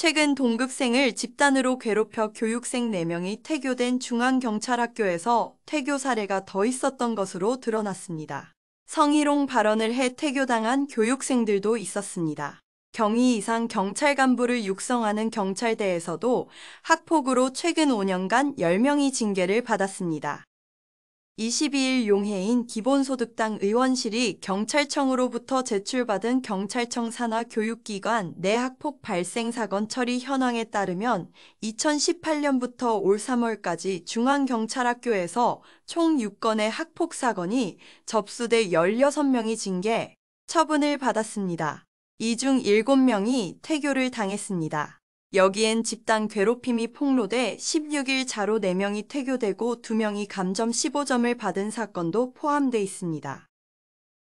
최근 동급생을 집단으로 괴롭혀 교육생 4명이 퇴교된 중앙경찰학교에서 퇴교 사례가 더 있었던 것으로 드러났습니다. 성희롱 발언을 해 퇴교당한 교육생들도 있었습니다. 경위 이상 경찰 간부를 육성하는 경찰대에서도 학폭으로 최근 5년간 10명이 징계를 받았습니다. 22일 용해인 기본소득당 의원실이 경찰청으로부터 제출받은 경찰청 산하 교육기관 내 학폭 발생 사건 처리 현황에 따르면 2018년부터 올 3월까지 중앙경찰학교에서 총 6건의 학폭 사건이 접수돼 16명이 징계, 처분을 받았습니다. 이 중 7명이 퇴교를 당했습니다. 여기엔 집단 괴롭힘이 폭로돼 16일 자로 4명이 퇴교되고 2명이 감점 15점을 받은 사건도 포함돼 있습니다.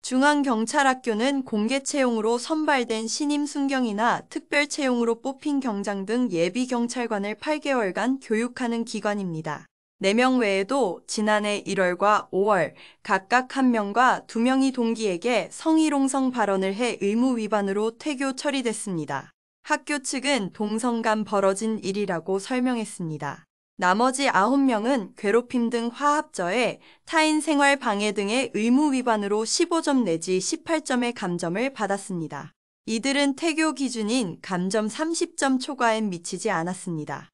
중앙경찰학교는 공개 채용으로 선발된 신임 순경이나 특별 채용으로 뽑힌 경장 등 예비 경찰관을 8개월간 교육하는 기관입니다. 4명 외에도 지난해 1월과 5월 각각 1명과 2명이 동기에게 성희롱성 발언을 해 의무 위반으로 퇴교 처리됐습니다. 학교 측은 동성 간 벌어진 일이라고 설명했습니다. 나머지 9명은 괴롭힘 등 화합저해, 타인 생활 방해 등의 의무 위반으로 15점 내지 18점의 감점을 받았습니다. 이들은 퇴교 기준인 감점 30점 초과엔 미치지 않았습니다.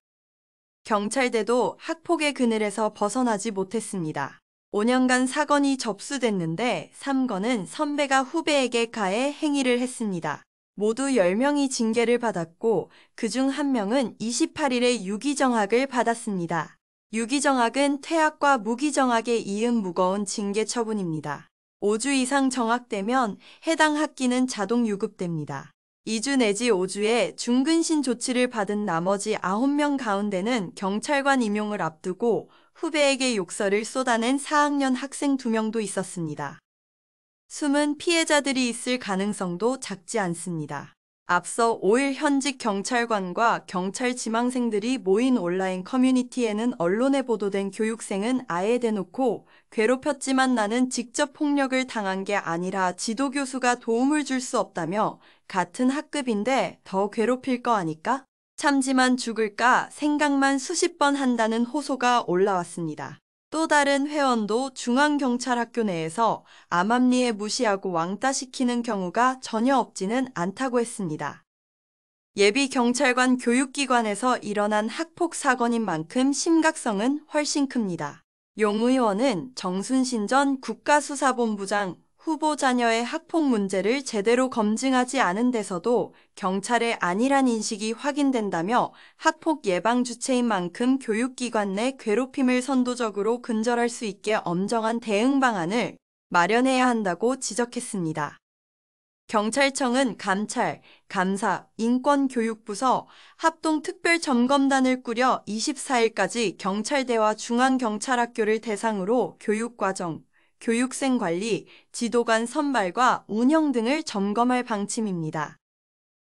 경찰대도 학폭의 그늘에서 벗어나지 못했습니다. 5년간 사건이 접수됐는데 3건은 선배가 후배에게 가해 행위를 했습니다. 모두 10명이 징계를 받았고 그중 1명은 28일에 유기정학을 받았습니다. 유기정학은 퇴학과 무기정학에 이은 무거운 징계 처분입니다. 5주 이상 정학되면 해당 학기는 자동 유급됩니다. 2주 내지 5주에 중근신 조치를 받은 나머지 9명 가운데는 경찰관 임용을 앞두고 후배에게 욕설을 쏟아낸 4학년 학생 2명도 있었습니다. 숨은 피해자들이 있을 가능성도 작지 않습니다. 앞서 5일 현직 경찰관과 경찰 지망생들이 모인 온라인 커뮤니티에는 언론에 보도된 교육생은 아예 대놓고 괴롭혔지만 나는 직접 폭력을 당한 게 아니라 지도교수가 도움을 줄 수 없다며 같은 학급인데 더 괴롭힐 거 아니까? 참지만 죽을까 생각만 수십 번 한다는 호소가 올라왔습니다. 또 다른 회원도 중앙경찰학교 내에서 암암리에 무시하고 왕따시키는 경우가 전혀 없지는 않다고 했습니다. 예비 경찰관 교육기관에서 일어난 학폭 사건인 만큼 심각성은 훨씬 큽니다. 용 의원은 정순신 전 국가수사본부장 후보 자녀의 학폭 문제를 제대로 검증하지 않은 데서도 경찰의 안일한 인식이 확인된다며 학폭 예방 주체인 만큼 교육기관 내 괴롭힘을 선도적으로 근절할 수 있게 엄정한 대응 방안을 마련해야 한다고 지적했습니다. 경찰청은 감찰, 감사, 인권교육부서 합동특별점검단을 꾸려 24일까지 경찰대와 중앙경찰학교를 대상으로 교육과정, 교육생 관리, 지도관 선발과 운영 등을 점검할 방침입니다.